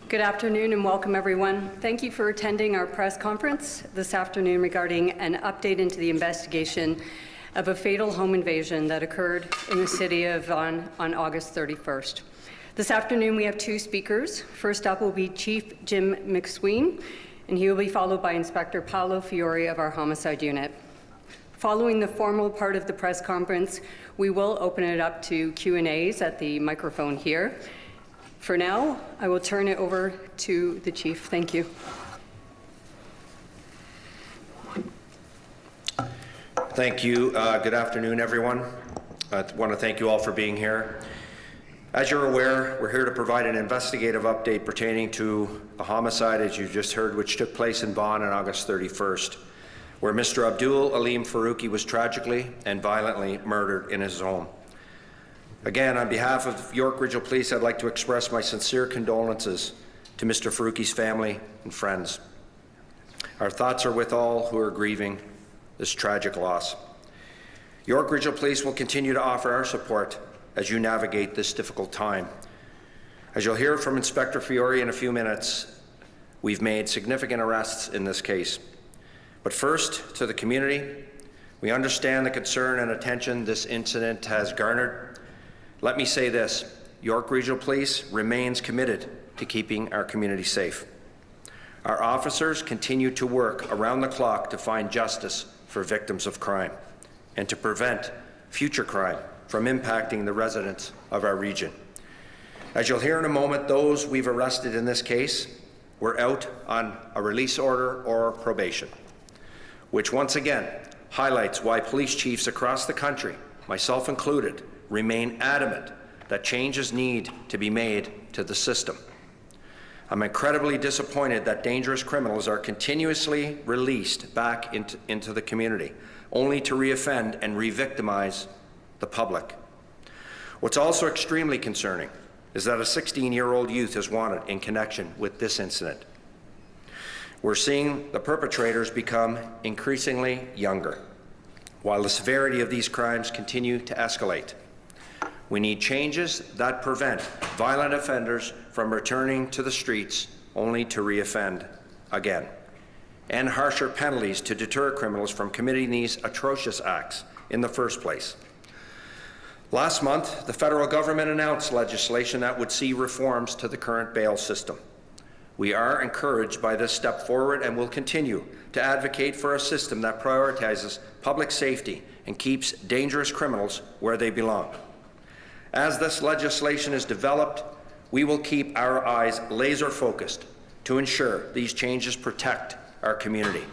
Good afternoon and welcome, everyone. Thank you for attending our press conference this afternoon regarding an update into the investigation of a fatal home invasion that occurred in the city of Vaughan on August 31st. This afternoon we have two speakers. First up will be Chief Jim McSween, and he will be followed by Inspector Paolo Fiore of our homicide unit. Following the formal part of the press conference, we will open it up to Q&As at the microphone here. For now, I will turn it over to the Chief. Thank you. Thank you. Good afternoon, everyone. I want to thank you all for being here. As you're aware, we're here to provide an investigative update pertaining to a homicide, as you just heard, which took place in Vaughan on August 31st, where Mr. Abdul Aleem Farooqi was tragically and violently murdered in his home. Again, on behalf of York Regional Police, I'd like to express my sincere condolences to Mr. Farooqi's family and friends. Our thoughts are with all who are grieving this tragic loss. York Regional Police will continue to offer our support as you navigate this difficult time. As you'll hear from Inspector Fiore in a few minutes, we've made significant arrests in this case. But first, to the community, we understand the concern and attention this incident has garnered. Let me say this, York Regional Police remains committed to keeping our community safe. Our officers continue to work around the clock to find justice for victims of crime and to prevent future crime from impacting the residents of our region. As you'll hear in a moment, those we've arrested in this case were out on a release order or probation, which once again highlights why police chiefs across the country, myself included, remain adamant that changes need to be made to the system. I'm incredibly disappointed that dangerous criminals are continuously released back into the community, only to reoffend and re-victimize the public. What's also extremely concerning is that a 16-year-old youth is wanted in connection with this incident. We're seeing the perpetrators become increasingly younger, while the severity of these crimes continue to escalate. We need changes that prevent violent offenders from returning to the streets only to reoffend again, and harsher penalties to deter criminals from committing these atrocious acts in the first place. Last month, the federal government announced legislation that would see reforms to the current bail system. We are encouraged by this step forward and will continue to advocate for a system that prioritizes public safety and keeps dangerous criminals where they belong. As this legislation is developed, we will keep our eyes laser focused to ensure these changes protect our community.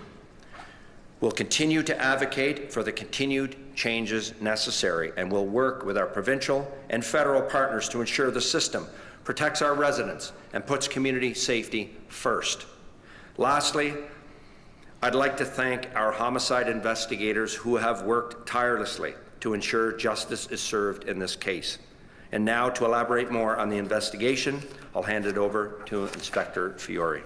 We'll continue to advocate for the continued changes necessary, and we'll work with our provincial and federal partners to ensure the system protects our residents and puts community safety first. Lastly, I'd like to thank our homicide investigators who have worked tirelessly to ensure justice is served in this case. And now, to elaborate more on the investigation, I'll hand it over to Inspector Fiore.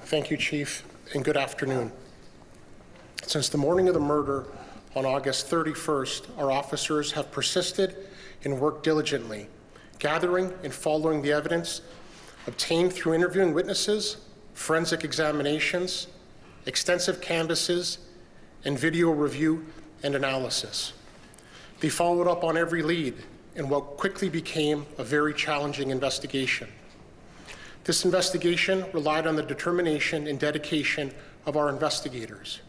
Thank you, Chief, and good afternoon. Since the morning of the murder on August 31st, our officers have persisted and worked diligently, gathering and following the evidence obtained through interviewing witnesses, forensic examinations, extensive canvasses, and video review and analysis. They followed up on every lead in what quickly became a very challenging investigation. This investigation relied on the determination and dedication of our investigators.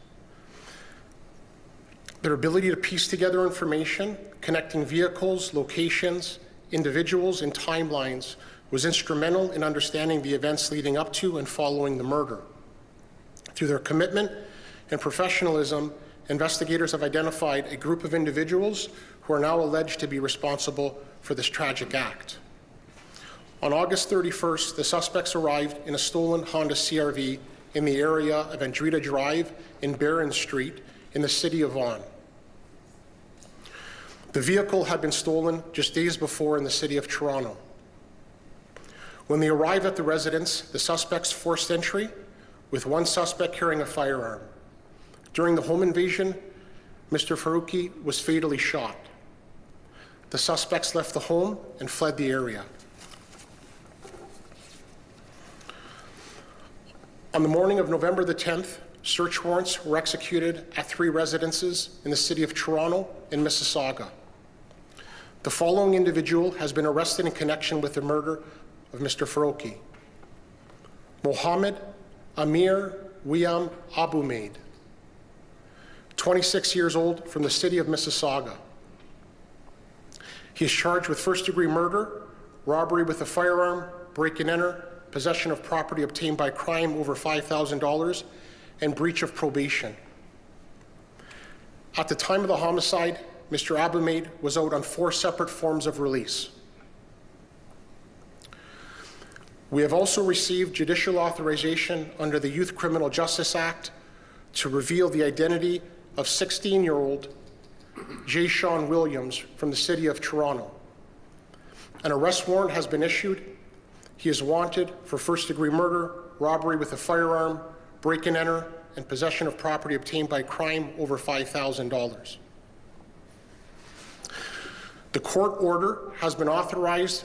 Their ability to piece together information, connecting vehicles, locations, individuals, and timelines was instrumental in understanding the events leading up to and following the murder. Through their commitment and professionalism, investigators have identified a group of individuals who are now alleged to be responsible for this tragic act. On August 31st, the suspects arrived in a stolen Honda CR-V in the area of Andretta Drive in Barron Street in the city of Vaughan. The vehicle had been stolen just days before in the city of Toronto. When they arrived at the residence, the suspects forced entry, with one suspect carrying a firearm. During the home invasion, Mr. Farooqi was fatally shot. The suspects left the home and fled the area. On the morning of November the 10th, search warrants were executed at 3 residences in the city of Toronto and Mississauga. The following individual has been arrested in connection with the murder of Mr. Farooqi: Mohammed Amir Wiam Abumaid, 26 years old, from the city of Mississauga. He is charged with first-degree murder, robbery with a firearm, break-and-enter, possession of property obtained by crime over $5,000, and breach of probation. At the time of the homicide, Mr. Abumaid was out on 4 separate forms of release. We have also received judicial authorization under the Youth Criminal Justice Act to reveal the identity of 16-year-old Jay Sean Williams from the city of Toronto. An arrest warrant has been issued. He is wanted for first-degree murder, robbery with a firearm, break-and-enter, and possession of property obtained by crime over $5,000. The court order has been authorized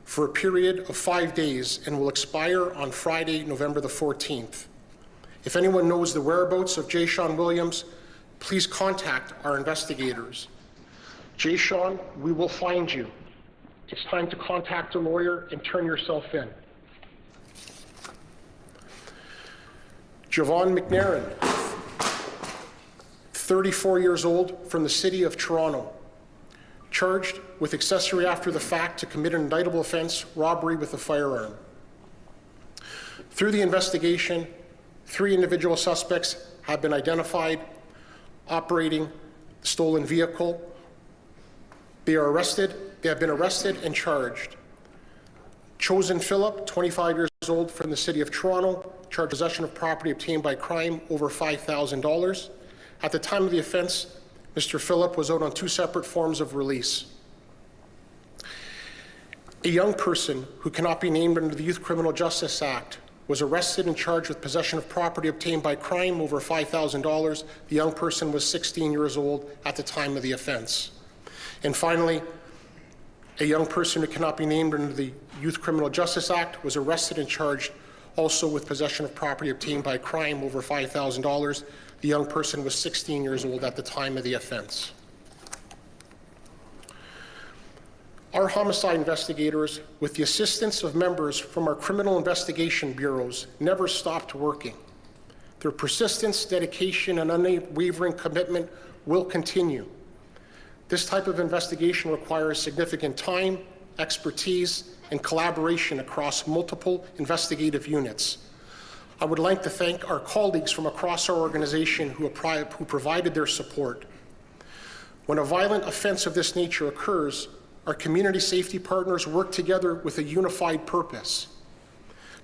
for a period of 5 days and will expire on Friday, November the 14th. If anyone knows the whereabouts of Jay Sean Williams, please contact our investigators. Jay Sean, we will find you. It's time to contact a lawyer and turn yourself in. Vaughan McNairin, 34 years old, from the city of Toronto, charged with accessory after the fact to commit an indictable offense, robbery with a firearm. Through the investigation, 3 individual suspects have been identified operating the stolen vehicle. They have been arrested and charged. Chosen Phillip, 25 years old, from the city of Toronto, charged possession of property obtained by crime over $5,000. At the time of the offense, Mr. Phillip was out on 2 separate forms of release. A young person who cannot be named under the Youth Criminal Justice Act was arrested and charged with possession of property obtained by crime over $5,000. The young person was 16 years old at the time of the offense. And finally, a young person who cannot be named under the Youth Criminal Justice Act was arrested and charged also with possession of property obtained by crime over $5,000. The young person was 16 years old at the time of the offense. Our homicide investigators, with the assistance of members from our criminal investigation bureaus, never stopped working. Their persistence, dedication, and unwavering commitment will continue. This type of investigation requires significant time, expertise, and collaboration across multiple investigative units. I would like to thank our colleagues from across our organization who provided their support. When a violent offense of this nature occurs, our community safety partners work together with a unified purpose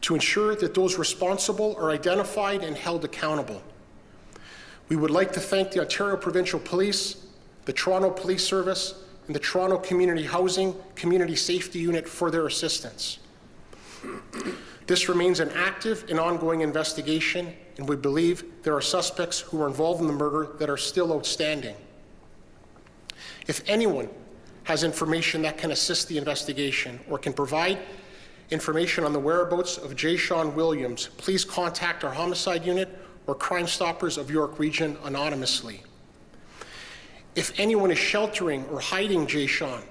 to ensure that those responsible are identified and held accountable. We would like to thank the Ontario Provincial Police, the Toronto Police Service, and the Toronto Community Housing Community Safety Unit for their assistance. This remains an active and ongoing investigation, and we believe there are suspects who are involved in the murder that are still outstanding. If anyone has information that can assist the investigation or can provide information on the whereabouts of Jay Sean Williams, please contact our homicide unit or Crime Stoppers of York Region anonymously. If anyone is sheltering or hiding Jay Sean,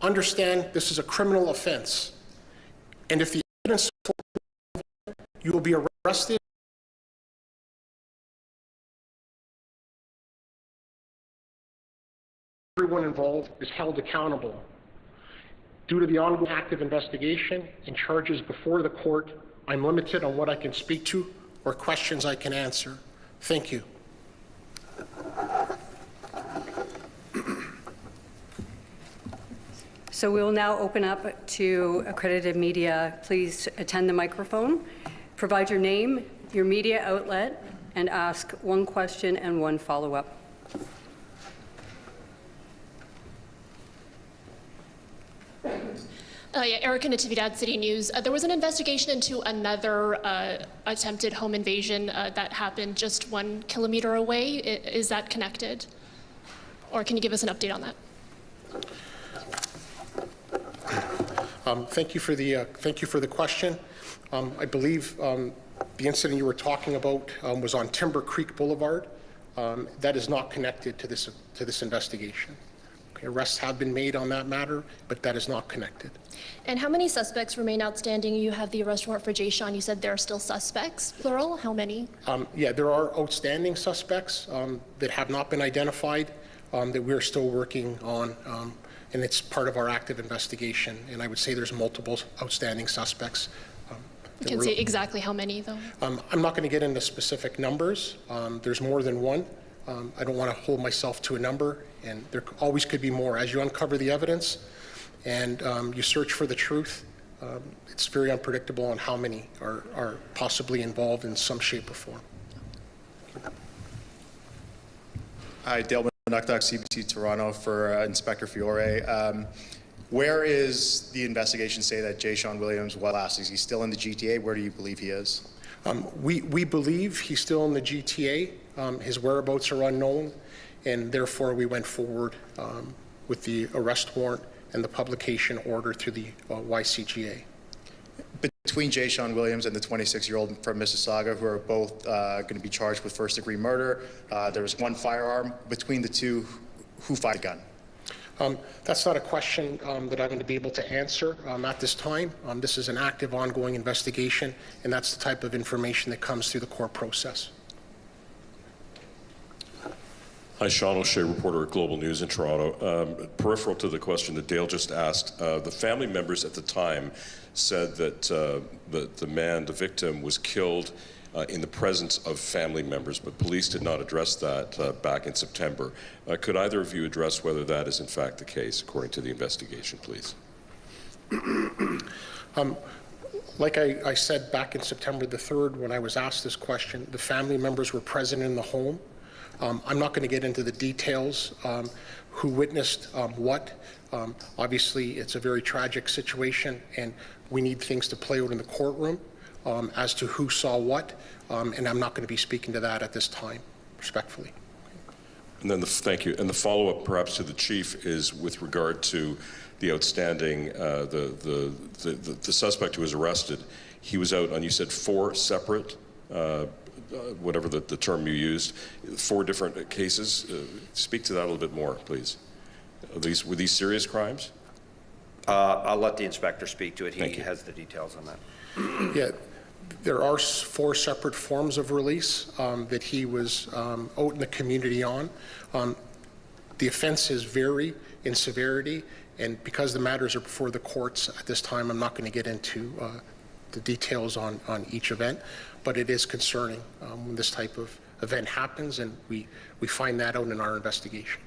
understand this is a criminal offense. And if the evidence, you will be arrested. Everyone involved is held accountable. Due to the ongoing active investigation and charges before the court, I'm limited on what I can speak to or questions I can answer. Thank you. So we will now open up to accredited media. Please attend the microphone, provide your name, your media outlet, and ask 1 question and 1 follow-up. Yeah, Erica Natividad, City News. There was an investigation into another attempted home invasion that happened just 1 kilometer away. Is that connected? Or can you give us an update on that? Thank you for the question. I believe the incident you were talking about was on Timber Creek Boulevard. That is not connected to this investigation. Okay, arrests have been made on that matter, but that is not connected. And how many suspects remain outstanding? You have the arrest warrant for Jay Sean. You said there are still suspects, plural. How many? Yeah, there are outstanding suspects that have not been identified that we're still working on, and it's part of our active investigation. And I would say there's multiple outstanding suspects. You can say exactly how many, though? I'm not going to get into specific numbers. There's more than one. I don't want to hold myself to a number, and there always could be more. As you uncover the evidence and you search for the truth, it's very unpredictable on how many are possibly involved in some shape or form. Hi, Dale Manukduk, CBC Toronto for Inspector Fiore. Where is the investigation say that Jay Sean Williams was last? Is he still in the GTA? Where do you believe he is? We believe he's still in the GTA. His whereabouts are unknown, and therefore we went forward with the arrest warrant and the publication order through the YCGA. Between Jay Sean Williams and the 26-year-old from Mississauga, who are both going to be charged with first-degree murder, there was one firearm. Between the two, who fired the gun? That's not a question that I'm going to be able to answer at this time. This is an active, ongoing investigation, and that's the type of information that comes through the court process. Hi, Sean O'Shea, reporter at Global News in Toronto. Peripheral to the question that Dale just asked, the family members at the time said that the victim was killed in the presence of family members, but police did not address that back in September. Could either of you address whether that is in fact the case, according to the investigation, please? Like I said back in September the 3rd, when I was asked this question, the family members were present in the home. I'm not going to get into the details, who witnessed what. Obviously, it's a very tragic situation, and we need things to play out in the courtroom as to who saw what, and I'm not going to be speaking to that at this time, respectfully. And then thank you. And the follow-up, perhaps, to the chief is with regard to the outstanding, the suspect who was arrested. He was out on, you said, 4 separate, whatever the term you used, 4 different cases. Speak to that a little bit more, please. Were these serious crimes? I'll let the inspector speak to it. He has the details on that. Yeah, there are 4 separate forms of release that he was out in the community on. The offenses vary in severity, and because the matters are before the courts at this time, I'm not going to get into the details on each event, but it is concerning when this type of event happens, and we find that out in our investigation.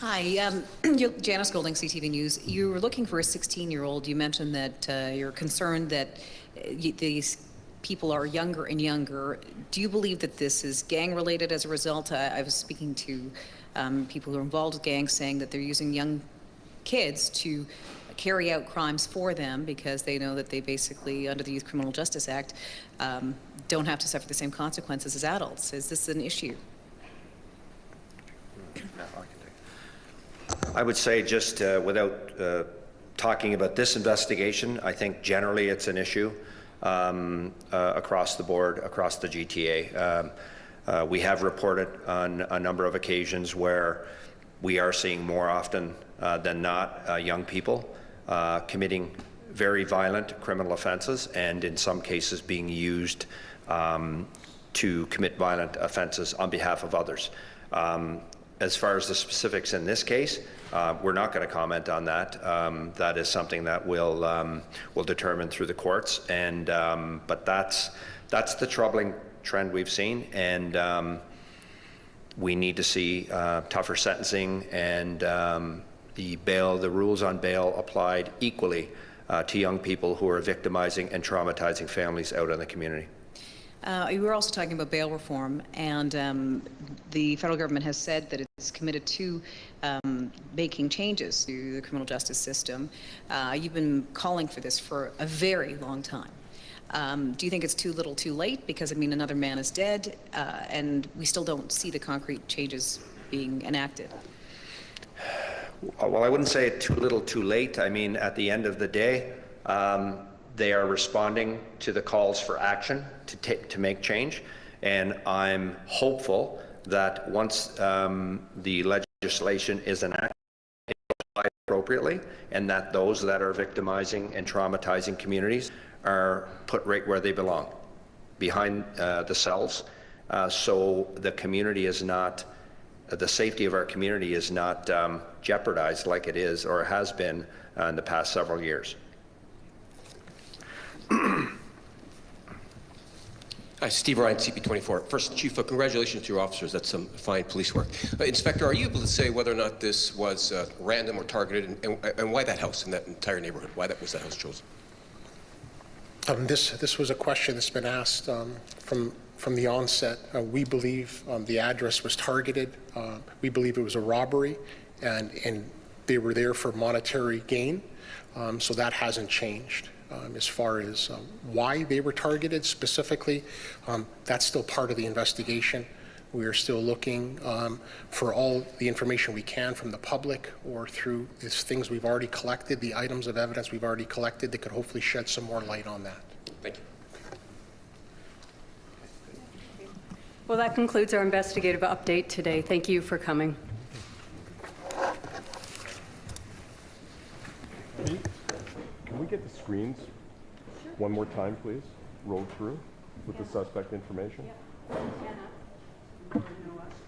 Hi, Janice Golding, CTV News. You were looking for a 16-year-old. You mentioned that you're concerned that these people are younger and younger. Do you believe that this is gang-related as a result? I was speaking to people who are involved with gangs saying that they're using young kids to carry out crimes for them because they know that they basically, under the Youth Criminal Justice Act, don't have to suffer the same consequences as adults. Is this an issue? I would say, just without talking about this investigation, I think generally it's an issue across the board, across the GTA. We have reported on a number of occasions where we are seeing more often than not young people committing very violent criminal offenses, and in some cases being used to commit violent offenses on behalf of others. As far as the specifics in this case, we're not going to comment on that. That is something that we'll determine through the courts, and but that's the troubling trend we've seen, and we need to see tougher sentencing and the rules on bail applied equally to young people who are victimizing and traumatizing families out in the community. You were also talking about bail reform, and the federal government has said that it's committed to making changes to the criminal justice system. You've been calling for this for a very long time. Do you think it's too little too late? Because, I mean, another man is dead, and we still don't see the concrete changes being enacted. Well, I wouldn't say too little too late. I mean, at the end of the day, they are responding to the calls for action to make change, and I'm hopeful that once the legislation is enacted, it will apply appropriately, and that those that are victimizing and traumatizing communities are put right where they belong, behind the cells, so the community is not, the safety of our community is not jeopardized like it is or has been in the past several years. Hi, Steve Ryan, CP24. First, Chief, congratulations to your officers. That's some fine police work. Inspector, are you able to say whether or not this was random or targeted, and why that house in that entire neighborhood? Why was that house chosen? This was a question that's been asked from the onset. We believe the address was targeted. We believe it was a robbery, and they were there for monetary gain. So that hasn't changed. As far as why they were targeted specifically, that's still part of the investigation. We are still looking for all the information we can from the public or through these things we've already collected, the items of evidence we've already collected that could hopefully shed some more light on that. Thank you. Well, that concludes our investigative update today. Thank you for coming. Can we get the screens one more time, please? Rolled through with the suspect information?